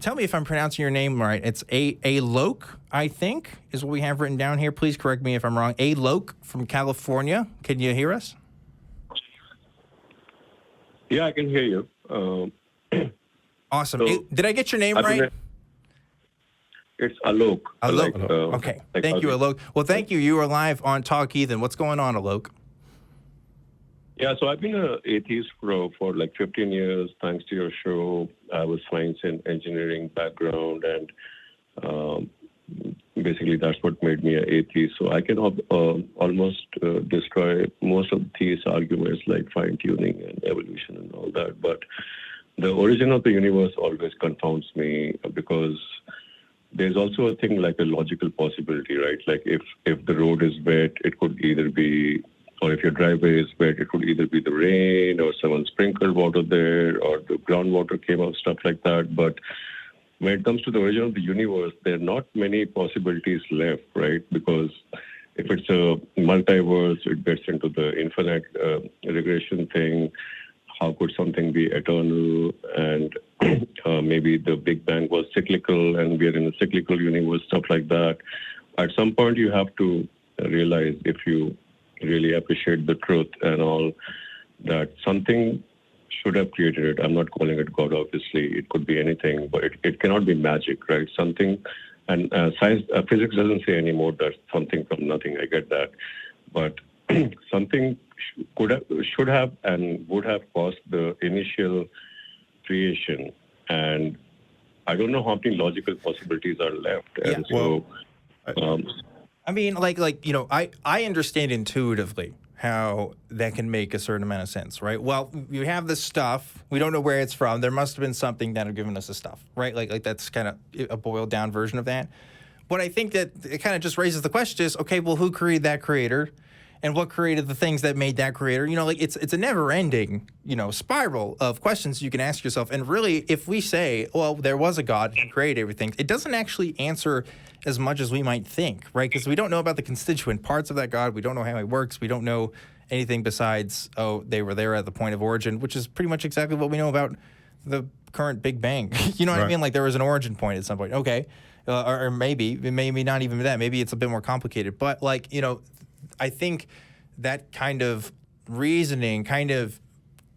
tell me if I'm pronouncing your name right. It's Alok, I think, is what we have written down here. Please correct me if I'm wrong. Alok from California. Can you hear us? Yeah, I can hear you. Awesome. So, did I get your name right? It's Alok. Alok. Okay. Thank you, Alok. Well, thank you. You are live on Talk Heathen. What's going on, Alok? Yeah, so I've been an atheist for like 15 years, thanks to your show. I was science and engineering background, and basically that's what made me an atheist. So I can almost destroy most of the theist arguments like fine-tuning and evolution and all that. But the origin of the universe always confounds me, because there's also a thing like a logical possibility, right? Like if the road is wet, it could either be, or if your driveway is wet, it could either be the rain or someone sprinkled water there or the groundwater came out, stuff like that. But when it comes to the origin of the universe, there are not many possibilities left, right? Because if it's a multiverse, it gets into the infinite regression thing. How could something be eternal? And maybe the Big Bang was cyclical and we are in a cyclical universe, stuff like that. At some point, you have to realize, if you really appreciate the truth and all, that something should have created it. I'm not calling it God, obviously. It could be anything, but it cannot be magic, right? Something, and science, physics doesn't say anymore that something from nothing. I get that. But something should have and would have caused the initial creation. And I don't know how many logical possibilities are left. Yeah. And so, I mean, I understand intuitively how that can make a certain amount of sense, right? Well, you have this stuff. We don't know where it's from. There must have been something that have given us the stuff, right? Like that's kind of a boiled down version of that. But I think that it kind of just raises the question is, okay, well, who created that creator? And what created the things that made that creator? It's a never-ending, spiral of questions you can ask yourself. And really, if we say, well, there was a God who created everything, it doesn't actually answer as much as we might think, right? Because we don't know about the constituent parts of that God. We don't know how he works. We don't know anything besides, they were there at the point of origin, which is pretty much exactly what we know about the current Big Bang. You know what I mean? Like there was an origin point at some point. Okay. Or maybe not even that. Maybe it's a bit more complicated. But I think that kind of reasoning kind of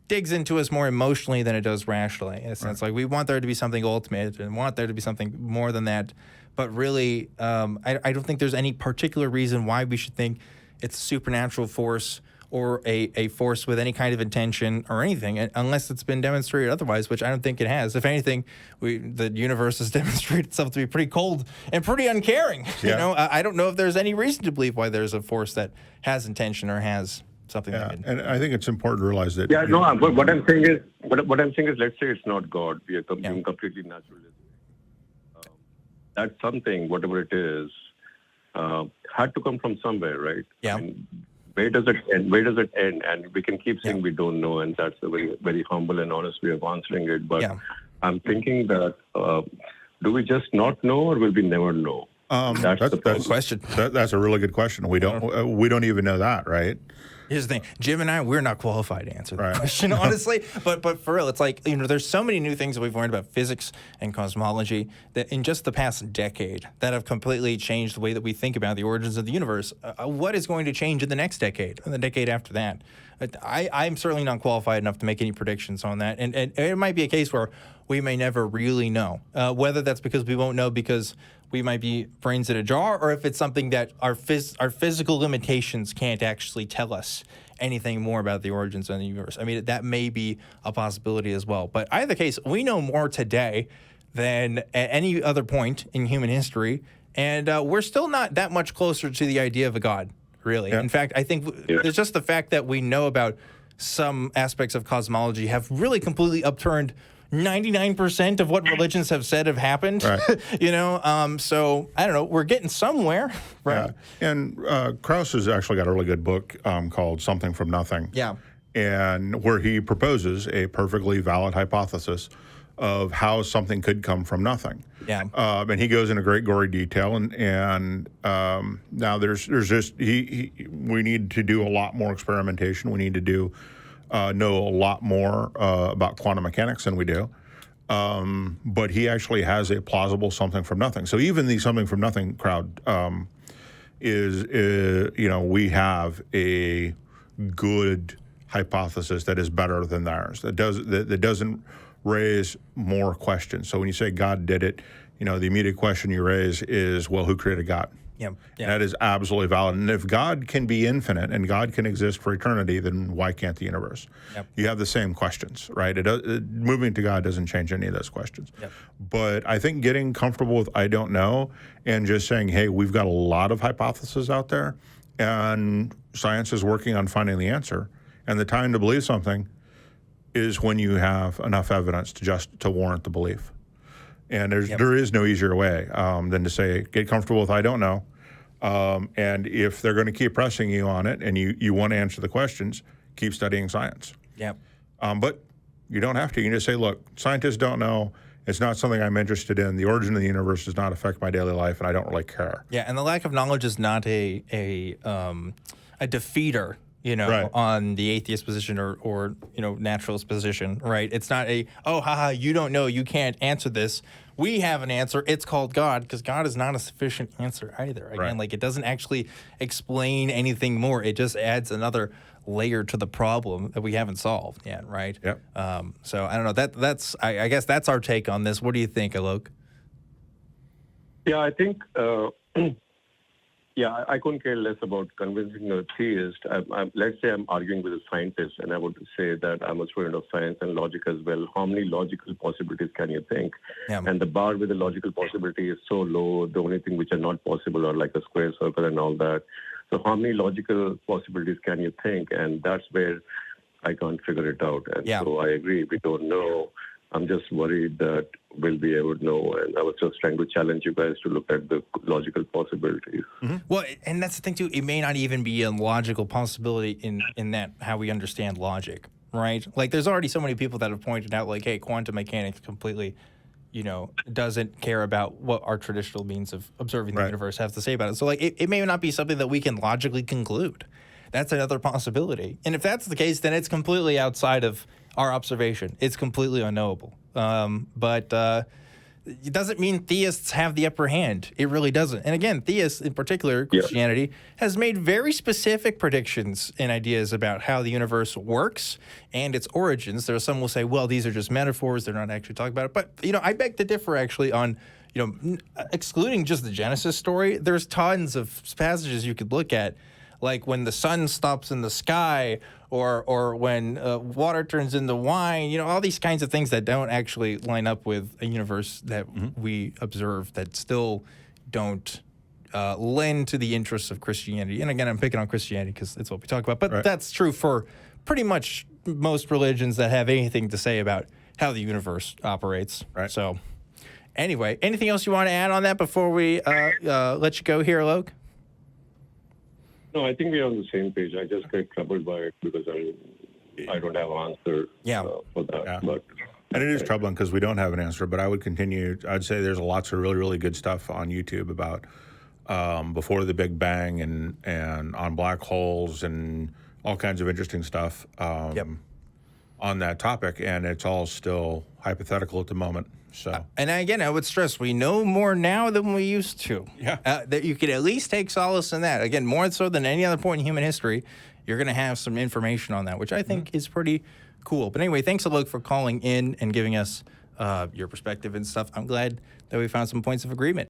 digs into us more emotionally than it does rationally. In a sense, like we want there to be something ultimate and want there to be something more than that. But really, I don't think there's any particular reason why we should think it's a supernatural force or a force with any kind of intention or anything, unless it's been demonstrated otherwise, which I don't think it has. If anything, the universe has demonstrated itself to be pretty cold and pretty uncaring. Yeah. I don't know if there's any reason to believe why there's a force that has intention or has something. Yeah, and I think it's important to realize that. yeah, no, but what I'm saying is, let's say it's not God. We are being completely naturalistic. That something, whatever it is, had to come from somewhere, right? Yeah. I mean, where does it end? And we can keep saying we don't know, and that's a very, very humble and honest way of answering it. But I'm thinking that do we just not know, or will we never know? That's the question. That's a really good question. We don't even know that, right? Here's the thing, Jim and I, we're not qualified to answer that question, honestly. But for real, it's like, there's so many new things that we've learned about physics and cosmology that in just the past decade that have completely changed the way that we think about the origins of the universe. What is going to change in the next decade and the decade after that? I'm certainly not qualified enough to make any predictions on that. And it might be a case where we may never really know, whether that's because we won't know because we might be brains in a jar, or if it's something that our physical limitations can't actually tell us anything more about the origins of the universe. I mean, that may be a possibility as well. But either case, we know more today than at any other point in human history, and we're still not that much closer to the idea of a God, really. Yeah. In fact, I think there's just the fact that we know about some aspects of cosmology have really completely upturned 99% of what religions have said have happened. Right. So I don't know. We're getting somewhere, right? Yeah. And Krauss has actually got a really good book called Something from Nothing. Yeah. And where he proposes a perfectly valid hypothesis of how something could come from nothing. Yeah. And he goes into great gory detail. And now there's just we need to do a lot more experimentation. We need to know a lot more about quantum mechanics than we do. but he actually has a plausible something from nothing. So even the something from nothing crowd we have a good hypothesis that is better than theirs. That doesn't raise more questions. So when you say God did it, the immediate question you raise is, well, who created God? Yep. That is absolutely valid. And if God can be infinite and God can exist for eternity, then why can't the universe? Yep. You have the same questions, right? Moving to God doesn't change any of those questions. Yep. But I think getting comfortable with I don't know and just saying, hey, we've got a lot of hypotheses out there and science is working on finding the answer. And the time to believe something is when you have enough evidence to warrant the belief. And there is no easier way than to say, get comfortable with I don't know. And if they're going to keep pressing you on it and you want to answer the questions, keep studying science. Yep. But you don't have to. You can just say, look, scientists don't know. It's not something I'm interested in. The origin of the universe does not affect my daily life, and I don't really care. Yeah, and the lack of knowledge is not a defeater, Right. on the atheist position or naturalist position, right? It's not you don't know, you can't answer this. We have an answer. It's called God, because God is not a sufficient answer either. Again, Right. it doesn't actually explain anything more. It just adds another layer to the problem that we haven't solved yet, right? Yep. So I don't know. That's I guess that's our take on this. What do you think, Alok? Yeah, I think, I couldn't care less about convincing a theist. Let's say I'm arguing with a scientist, and I would say that I'm a student of science and logic as well. How many logical possibilities can you think? Yeah. And the bar with the logical possibility is so low. The only thing which are not possible are like a square circle and all that. So how many logical possibilities can you think? And that's where I can't figure it out. And so I agree, we don't know. I'm just worried that we'll be able to know. And I was just trying to challenge you guys to look at the logical possibilities. Mm-hmm. Well, and that's the thing, too. It may not even be a logical possibility in that how we understand logic, right? There's already so many people that have pointed out, hey, quantum mechanics completely, doesn't care about what our traditional means of observing the universe have to say about it. So, it may not be something that we can logically conclude. That's another possibility. And if that's the case, then it's completely outside of our observation. It's completely unknowable. But it doesn't mean theists have the upper hand. It really doesn't. And again, theists, in particular, Christianity, has made very specific predictions and ideas about how the universe works and its origins. There are some who will say, well, these are just metaphors. They're not actually talking about it. But, I beg to differ, actually, on, excluding just the Genesis story. There's tons of passages you could look at, like when the sun stops in the sky or when water turns into wine, all these kinds of things that don't actually line up with a universe that we observe that still don't lend to the interests of Christianity. And again, I'm picking on Christianity because it's what we talk about. But that's true for pretty much most religions that have anything to say about how the universe operates. Right. So anyway, anything else you want to add on that before we let you go here, Alok? No, I think we're on the same page. I just get troubled by it because I don't have an answer for that. Yeah. But and it is troubling because we don't have an answer, but I would continue. I'd say there's lots of really, really good stuff on YouTube about before the Big Bang and on black holes and all kinds of interesting stuff on that topic. And it's all still hypothetical at the moment. So, and again, I would stress, we know more now than we used to. Yeah. That you could at least take solace in that. Again, more so than any other point in human history, you're going to have some information on that, which I think is pretty cool. But anyway, thanks, Alok, for calling in and giving us your perspective and stuff. I'm glad that we found some points of agreement.